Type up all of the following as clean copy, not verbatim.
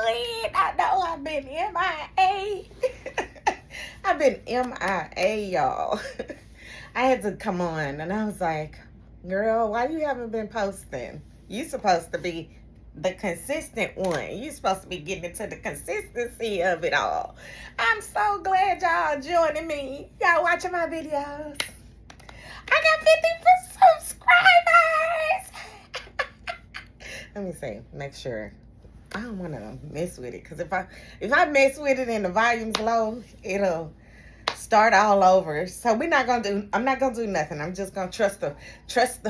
doing? I know I've been MIA. I've been MIA, y'all. I had to come on, and I was like, girl, why you haven't been posting? You supposed to be the consistent one. You supposed to be getting into the consistency of it all. I'm so glad y'all joining me. Y'all watching my videos. I got 50 subscribers. Let me see. Make sure. I don't want to mess with it, because if I mess with it and the volume's low, it'll start all over. So I'm not gonna do nothing. I'm just gonna trust the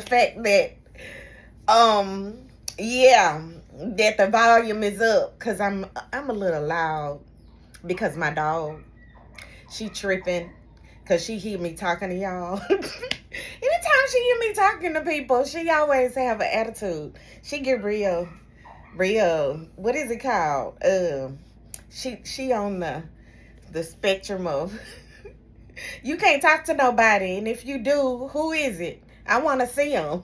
fact that yeah, that the volume is up, because I'm a little loud, because my dog, she tripping because she hear me talking to y'all. Anytime she hear me talking to people, she always have an attitude. She get real, what is it called? She on the spectrum of you can't talk to nobody, and if you do, who is it? I want to see them.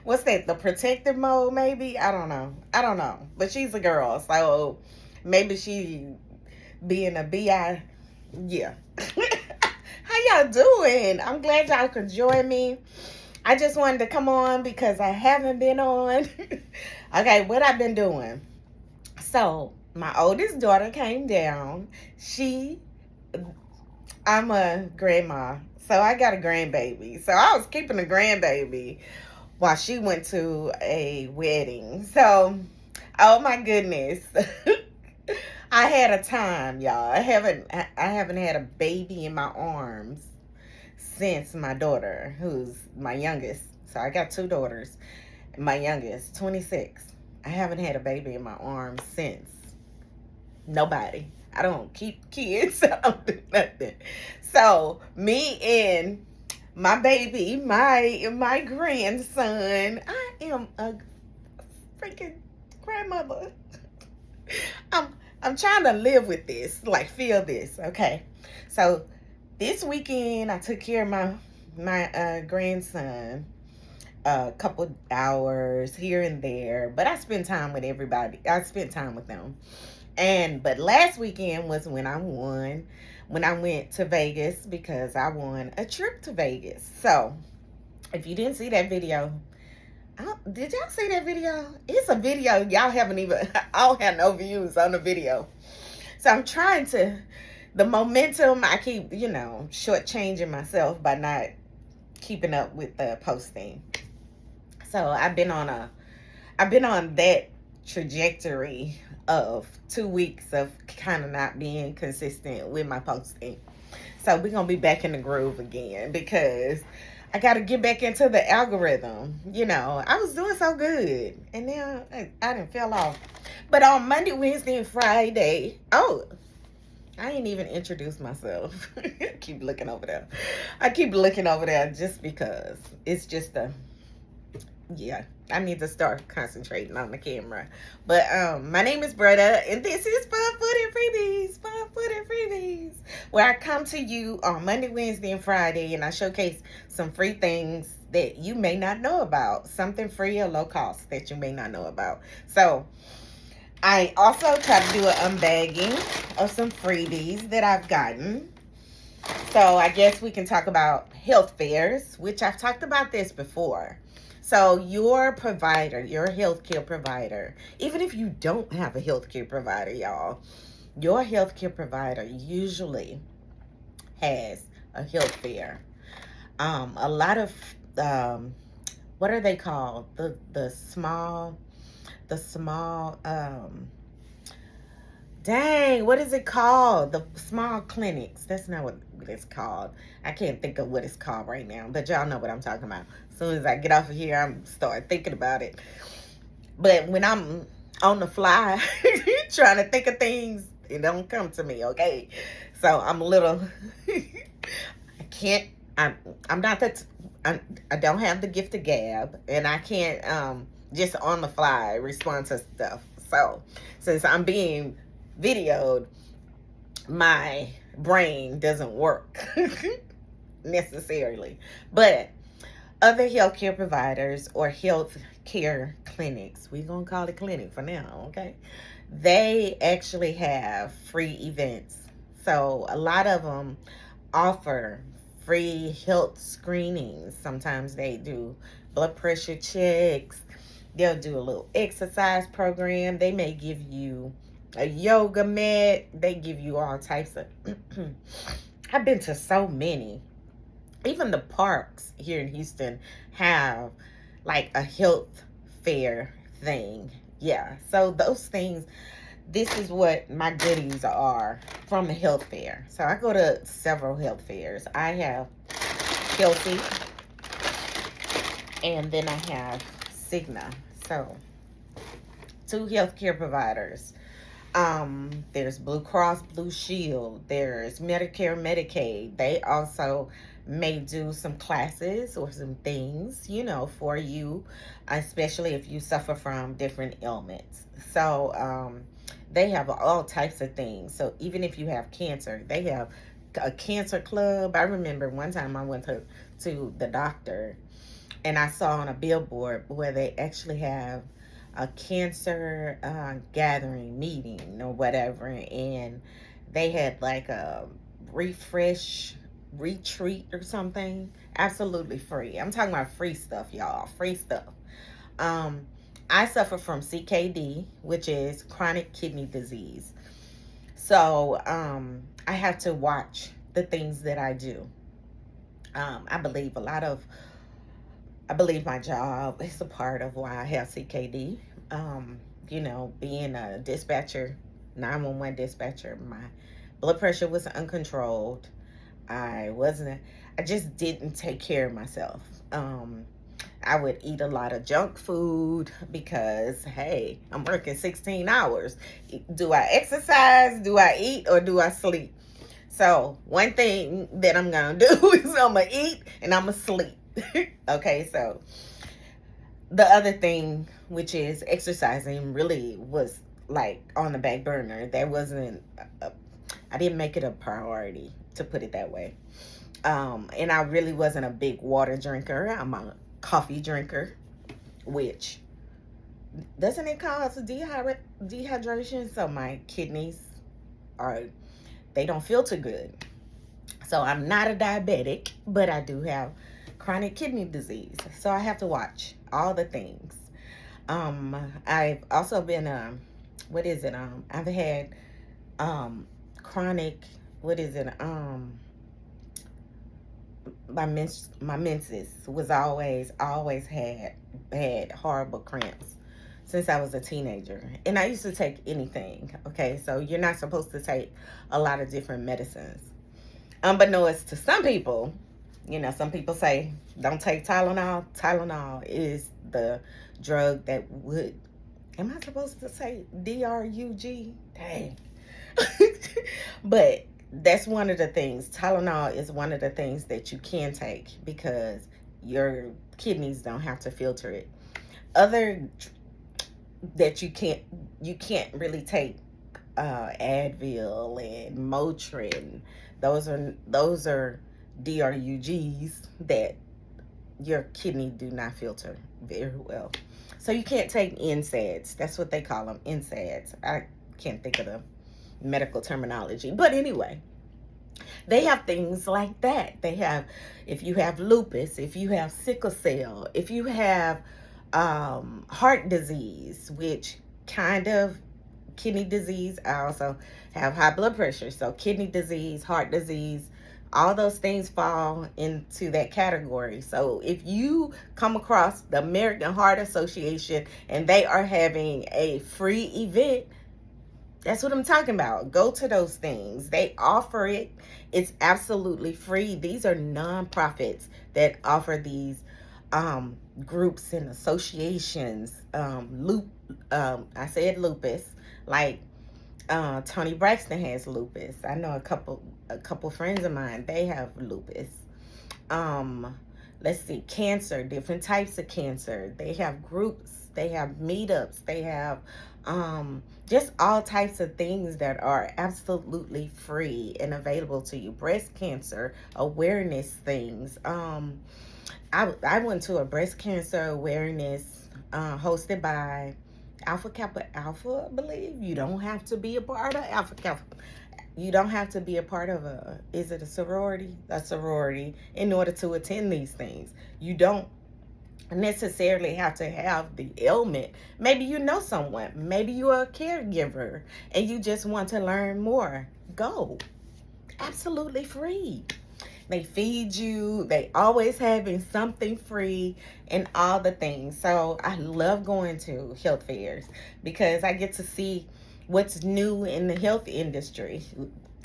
What's that? The protective mode, maybe? I don't know. But she's a girl, so maybe she being a bi. Yeah. How y'all doing? I'm glad y'all could join me. I just wanted to come on because I haven't been on. Okay, what I've been doing. So my oldest daughter came down. I'm a grandma, so I got a grandbaby. So I was keeping a grandbaby while she went to a wedding. So, oh my goodness. I had a time, y'all. I haven't had a baby in my arms since my daughter, who's my youngest. So I got two daughters. My youngest, 26. I haven't had a baby in my arms since. Nobody. I don't keep kids. I don't do nothing. So me and my baby, my grandson, I am a freaking grandmother. I'm trying to live with this, like feel this, okay? So this weekend I took care of my grandson a couple hours here and there, but I spent time with everybody. I spent time with them. But last weekend was when I went to Vegas, because I won a trip to Vegas. So if you didn't see that video, did y'all see that video? It's a video y'all haven't even, I don't have no views on the video. So I'm trying to, the momentum, I keep, shortchanging myself by not keeping up with the posting. So I've been on that trajectory of 2 weeks of kind of not being consistent with my posting. So we're gonna be back in the groove again, because I got to get back into the algorithm. I was doing so good, and now I didn't fell off. But on Monday, Wednesday, and Friday, I ain't even introduced myself. I keep looking over there just because it's just I need to start concentrating on the camera. But my name is Bretta, and this is Fun Food and Freebies, where I come to you on Monday, Wednesday, and Friday, and I showcase some free things that you may not know about, something free or low cost that you may not know about. So I also try to do an unbagging of some freebies that I've gotten. So I guess we can talk about health fairs, which I've talked about this before. So your provider, your healthcare provider, even if you don't have a healthcare provider, y'all, your healthcare provider usually has a health fair. A lot of, what are they called? The small, dang, what is it called? The small clinics. That's not what it's called. I can't think of what it's called right now, but y'all know what I'm talking about. As soon as I get off of here, I'm start thinking about it. But when I'm on the fly, trying to think of things, it don't come to me, okay? So I'm a little, I can't, I'm not that, I don't have the gift of gab, and I can't just on the fly respond to stuff. So since I'm being videoed, my brain doesn't work necessarily. But other healthcare providers or health care clinics. We're going to call it clinic for now, okay? They actually have free events. So a lot of them offer free health screenings. Sometimes they do blood pressure checks. They'll do a little exercise program. They may give you a yoga mat. They give you all types of. I've been to so many. Even the parks here in Houston have like a health fair thing. Yeah. So those things, this is what my goodies are from the health fair. So I go to several health fairs. I have Healthy, and then I have Cigna. So two healthcare providers. There's Blue Cross Blue Shield. There's Medicare Medicaid. They also may do some classes or some things, for you, especially if you suffer from different ailments. So they have all types of things. So even if you have cancer, they have a cancer club. I remember one time I went to the doctor and I saw on a billboard where they actually have a cancer gathering meeting or whatever, and they had like a refresh retreat or something, absolutely free. I'm talking about free stuff, y'all, free stuff. um I suffer from CKD, which is chronic kidney disease. So I have to watch the things that I do. I believe I believe my job is a part of why I have CKD. Being a dispatcher, 911 dispatcher, my blood pressure was uncontrolled. I just didn't take care of myself. I would eat a lot of junk food because, hey, I'm working 16 hours. Do I exercise? Do I eat? Or do I sleep? So, one thing that I'm going to do is I'm going to eat and I'm going to sleep. Okay, so the other thing, which is exercising, really was like on the back burner. That wasn't, I didn't make it a priority, to put it that way. And I really wasn't a big water drinker. I'm a coffee drinker, which doesn't it cause dehydration? So my kidneys are, they don't filter good. So I'm not a diabetic, but I do have chronic kidney disease. So I have to watch all the things. I've also been what is it? I've had chronic, what is it? My menses was always had horrible cramps since I was a teenager, and I used to take anything. Okay, so you're not supposed to take a lot of different medicines. Unbeknownst to some people, some people say don't take Tylenol. Tylenol is the drug that would. Am I supposed to say DRUG? Dang. But that's one of the things. Tylenol is one of the things that you can take because your kidneys don't have to filter it. Other that you can't really take Advil and Motrin. Those are DRUGs that your kidney do not filter very well. So you can't take NSAIDs. That's what they call them, NSAIDs. I can't think of the medical terminology. But anyway, they have things like that. They have, if you have lupus, if you have sickle cell, if you have heart disease, which kind of kidney disease. I also have high blood pressure. So kidney disease, heart disease, all those things fall into that category. So if you come across the American Heart Association and they are having a free event, that's what I'm talking about. Go to those things. They offer it. It's absolutely free. These are nonprofits that offer these groups and associations. I said lupus. Like Tony Braxton has lupus. I know a couple friends of mine. They have lupus. Let's see, cancer, different types of cancer. They have groups. They have meetups. They have just all types of things that are absolutely free and available to you. Breast cancer awareness things. I went to a breast cancer awareness hosted by Alpha Kappa Alpha, I believe. You don't have to be a part of Alpha Kappa. You don't have to be a part of is it a sorority? A sorority in order to attend these things. You don't necessarily have to have the ailment. Maybe you know someone. Maybe you're a caregiver and you just want to learn more. Go. Absolutely free. They feed you. They always having something free and all the things. So I love going to health fairs because I get to see what's new in the health industry.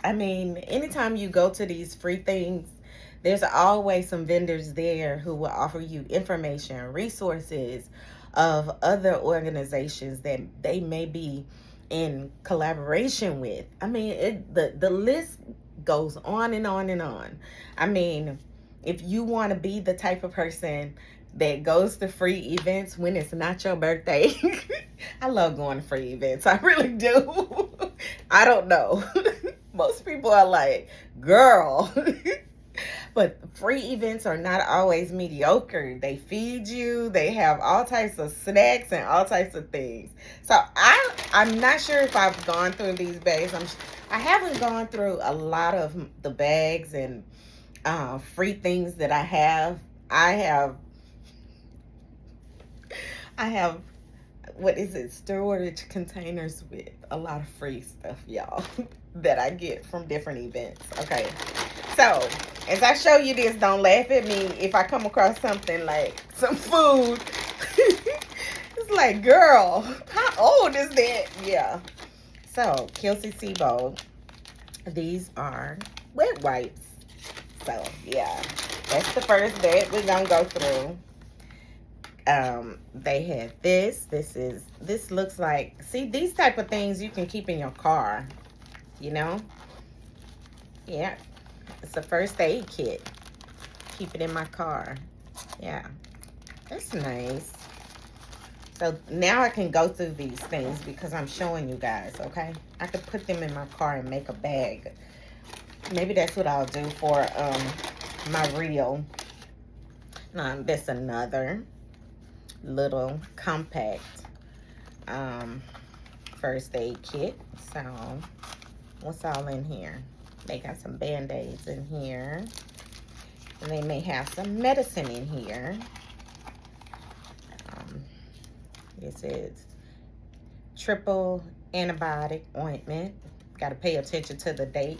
I mean, anytime you go to these free things, there's always some vendors there who will offer you information, resources of other organizations that they may be in collaboration with. I mean, the list goes on and on and on. I mean, if you want to be the type of person that goes to free events when it's not your birthday, I love going to free events. I really do. I don't know. Most people are like, girl. But free events are not always mediocre. They feed you. They have all types of snacks and all types of things. So I'm not sure if I've gone through these bags. I haven't gone through a lot of the bags and free things that I have. I have what is it? Storage containers with a lot of free stuff, y'all, that I get from different events. Okay. So, as I show you this, don't laugh at me if I come across something like some food. It's like, girl, how old is that? Yeah. So, Kelsey Sebo, these are wet wipes. So, yeah, that's the first that we're going to go through. They had this. This looks like, see, these type of things you can keep in your car, you know? Yeah. It's a first aid kit. Keep it in my car. Yeah. That's nice. So now I can go through these things because I'm showing you guys, okay? I could put them in my car and make a bag. Maybe that's what I'll do for my reel. That's another little compact first aid kit. So what's all in here? They got some band-aids in here. And they may have some medicine in here. This is triple antibiotic ointment. Got to pay attention to the date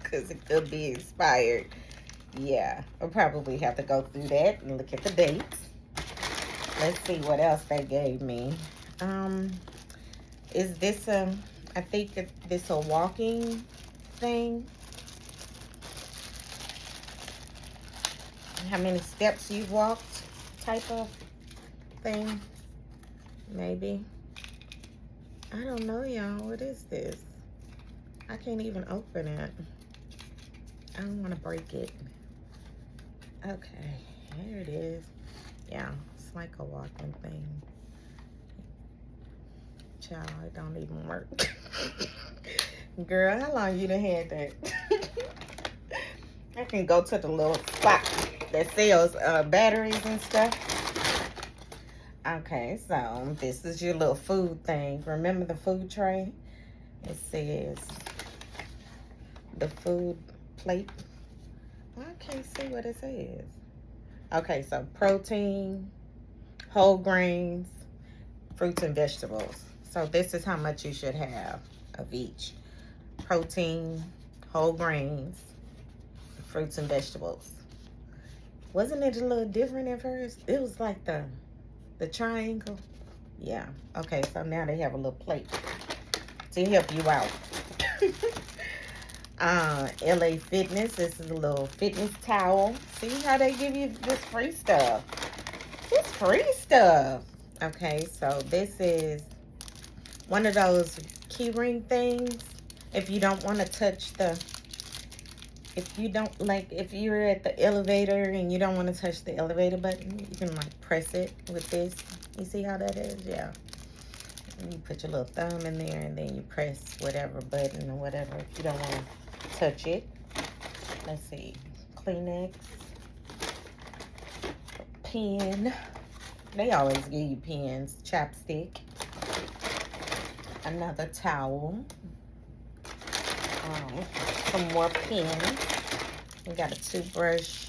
because it could be expired. Yeah, I'll probably have to go through that and look at the dates. Let's see what else they gave me. Is this I think this a walking thing? How many steps you've walked type of thing? Maybe. I don't know, y'all. What is this? I can't even open it. I don't want to break it. Okay, here it is. Yeah, it's like a walking thing. Child, it don't even work. Girl, how long you done had that? I can go to the little spot that sells batteries and stuff. Okay, so this is your little food thing. Remember the food tray? It says the food plate. I can't see what it says. Okay, so protein, whole grains, fruits and vegetables. So this is how much you should have of each. Protein, whole grains, fruits and vegetables. Wasn't it a little different at first? It was like the triangle. Yeah. Okay, so now they have a little plate to help you out. LA Fitness. This is a little fitness towel. See how they give you this free stuff. This free stuff. Okay, so this is one of those key ring things. If you don't want to touch the, if you're at the elevator and you don't want to touch the elevator button, you can like press it with this. You see how that is? Yeah. And you put your little thumb in there and then you press whatever button or whatever if you don't want to touch it. Let's see. Kleenex. Pen. They always give you pens. Chapstick. Another towel. Some more pens. We got a toothbrush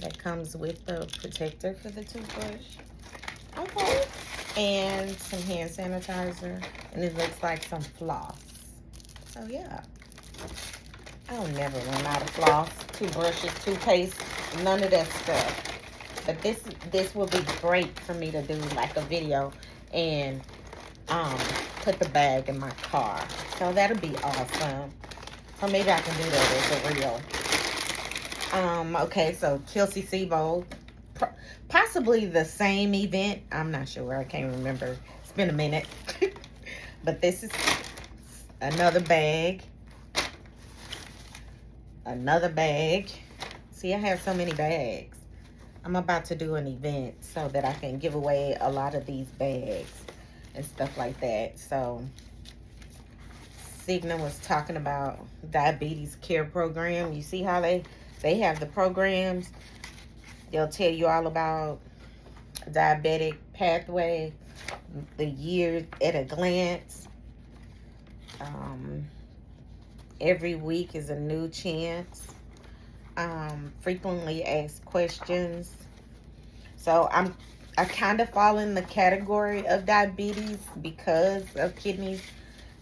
that comes with the protector for the toothbrush. Okay. And some hand sanitizer. And it looks like some floss. So yeah. I'll never run out of floss, toothbrushes, toothpaste, none of that stuff. But this will be great for me to do like a video and put the bag in my car. So that'll be awesome. So maybe I can do that as a reel. Okay, so Kelsey Sebo, possibly the same event. I'm not sure. I can't remember. It's been a minute. But this is another bag. Another bag. See, I have so many bags. I'm about to do an event so that I can give away a lot of these bags and stuff like that. So Cigna was talking about diabetes care program. You see how they have the programs. They'll tell you all about diabetic pathway, the year at a glance. Every week is a new chance. Frequently asked questions. So I kind of fall in the category of diabetes because of kidneys,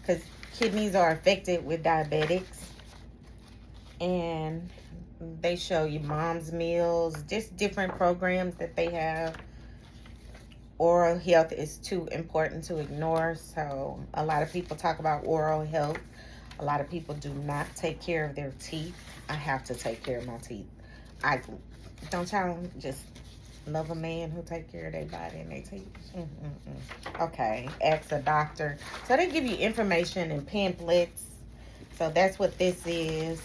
because kidneys are affected with diabetics. And they show you mom's meals, just different programs that they have. Oral health is too important to ignore. So a lot of people talk about oral health. A lot of people do not take care of their teeth. I have to take care of my teeth. Don't y'all just love a man who take care of their body and their teeth? Okay, ask a doctor. So they give you information and pamphlets. So that's what this is.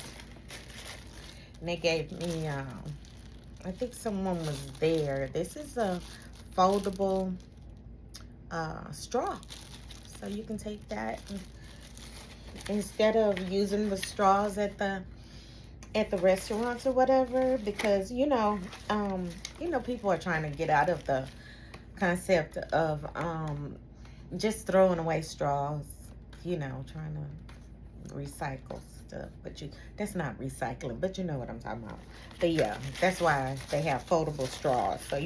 And they gave me, I think someone was there. This is a foldable straw. So you can take that instead of using the straws at the restaurants or whatever, because people are trying to get out of the concept of just throwing away straws, trying to recycle stuff, but that's not recycling, but you know what I'm talking about. But yeah, that's why they have foldable straws. So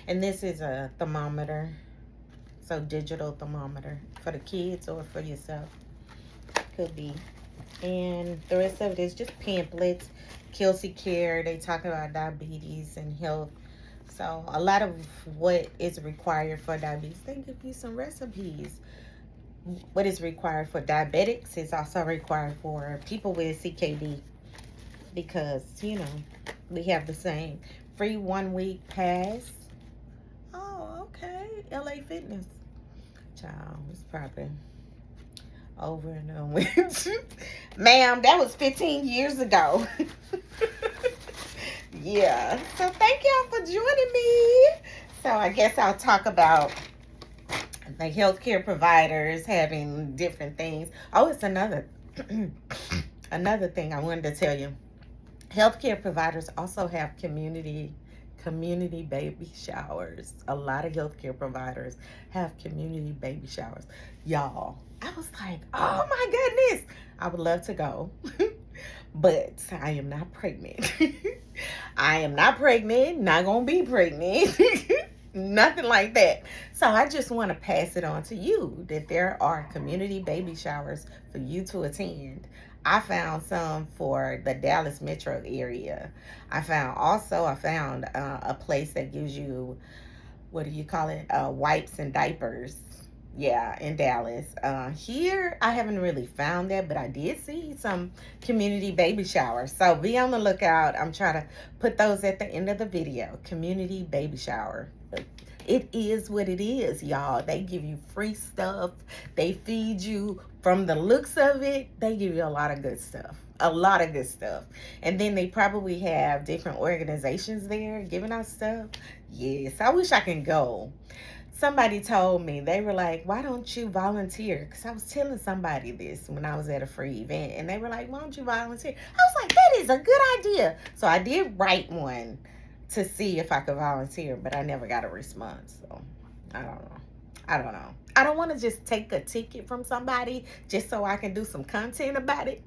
and this is a thermometer, so digital thermometer for the kids or for yourself. Could be. And the rest of it is just pamphlets. Kelsey Care, they talk about diabetes and health. So a lot of what is required for diabetes, they give you some recipes. What is required for diabetics is also required for people with CKD, because we have the same free 1 week pass. Oh, okay. LA Fitness. Child, it's probably over and done with. Ma'am, that was 15 years ago. Yeah. So thank y'all for joining me. So I guess I'll talk about the healthcare providers having different things. Oh, it's another thing I wanted to tell you. Healthcare providers also have community baby showers. A lot of healthcare providers have community baby showers. Y'all, I was like, oh my goodness, I would love to go. But I am not pregnant. I am not pregnant, not gonna be pregnant. Nothing like that. So I just want to pass it on to you that there are community baby showers for you to attend. I found some for the Dallas metro area. I found a place that gives you, what do you call it? Wipes and diapers. Yeah, in Dallas. Here, I haven't really found that, but I did see some community baby showers. So be on the lookout. I'm trying to put those at the end of the video. Community baby shower. It is what it is, y'all. They give you free stuff. They feed you. From the looks of it, they give you a lot of good stuff. A lot of good stuff. And then they probably have different organizations there giving out stuff. Yes, I wish I can go. Somebody told me, they were like, why don't you volunteer? Because I was telling somebody this when I was at a free event. And they were like, why don't you volunteer? I was like, that is a good idea. So I did write one to see if I could volunteer, but I never got a response. So I don't know. I don't know. I don't want to just take a ticket from somebody just so I can do some content about it.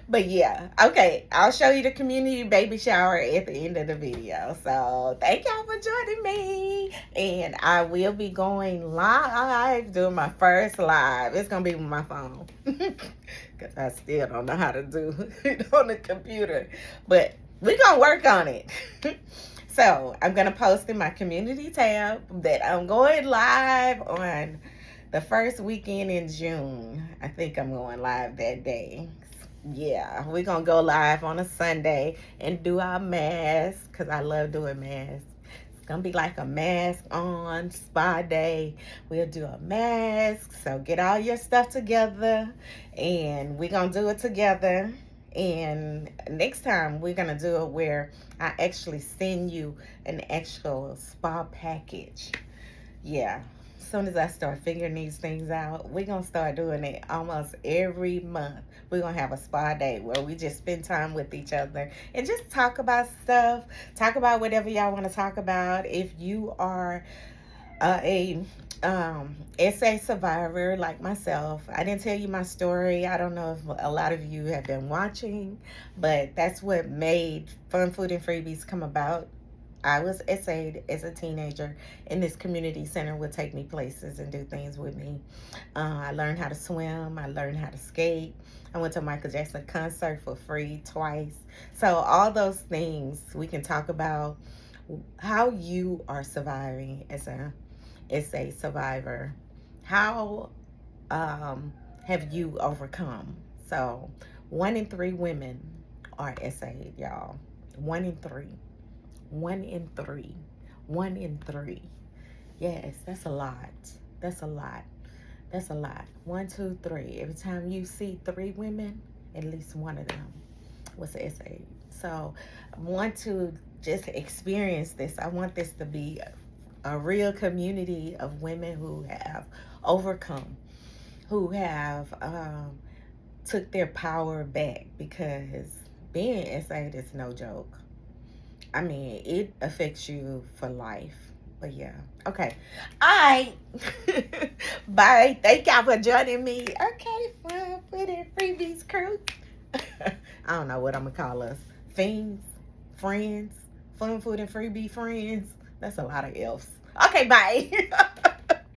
But yeah, okay, I'll show you the community baby shower at the end of the video. So thank y'all for joining me, and I will be going live, doing my first live. It's gonna be with my phone because I still don't know how to do it on the computer, but we're gonna work on it. So I'm gonna post in my community tab that I'm going live on the first weekend in June. I think I'm going live that day. Yeah, we're gonna go live on a Sunday and do our mask because I love doing masks. It's gonna be like a mask on spa day. We'll do a mask, so get all your stuff together and we're gonna do it together. And next time we're gonna do it where I actually send you an actual spa package. Yeah, as soon as I start figuring these things out, we're going to start doing it almost every month. We're going to have a spa day where we just spend time with each other and just talk about stuff, talk about whatever y'all want to talk about. If you are a SA survivor like myself, I didn't tell you my story. I don't know if a lot of you have been watching, but that's what made Fun Food and Freebies come about. I was essayed as a teenager, and this community center would take me places and do things with me. I learned how to swim. I learned how to skate. I went to a Michael Jackson concert for free twice. So all those things we can talk about, how you are surviving as a survivor. How have you overcome? So 1 in 3 women are essayed, y'all. 1 in 3. 1 in 3. 1 in 3. Yes, that's a lot. That's a lot. That's a lot. 1, 2, 3. Every time you see 3 women, at least one of them was an essay. So I want to just experience this. I want this to be a real community of women who have overcome, who have took their power back, because being essayed is no joke. I mean, it affects you for life. But yeah. Okay. All right. Bye. Thank y'all for joining me. Okay, Fun Food and Freebies crew. I don't know what I'm going to call us. Fiends? Friends? Fun Food and Freebie friends? That's a lot of F's. Okay, bye.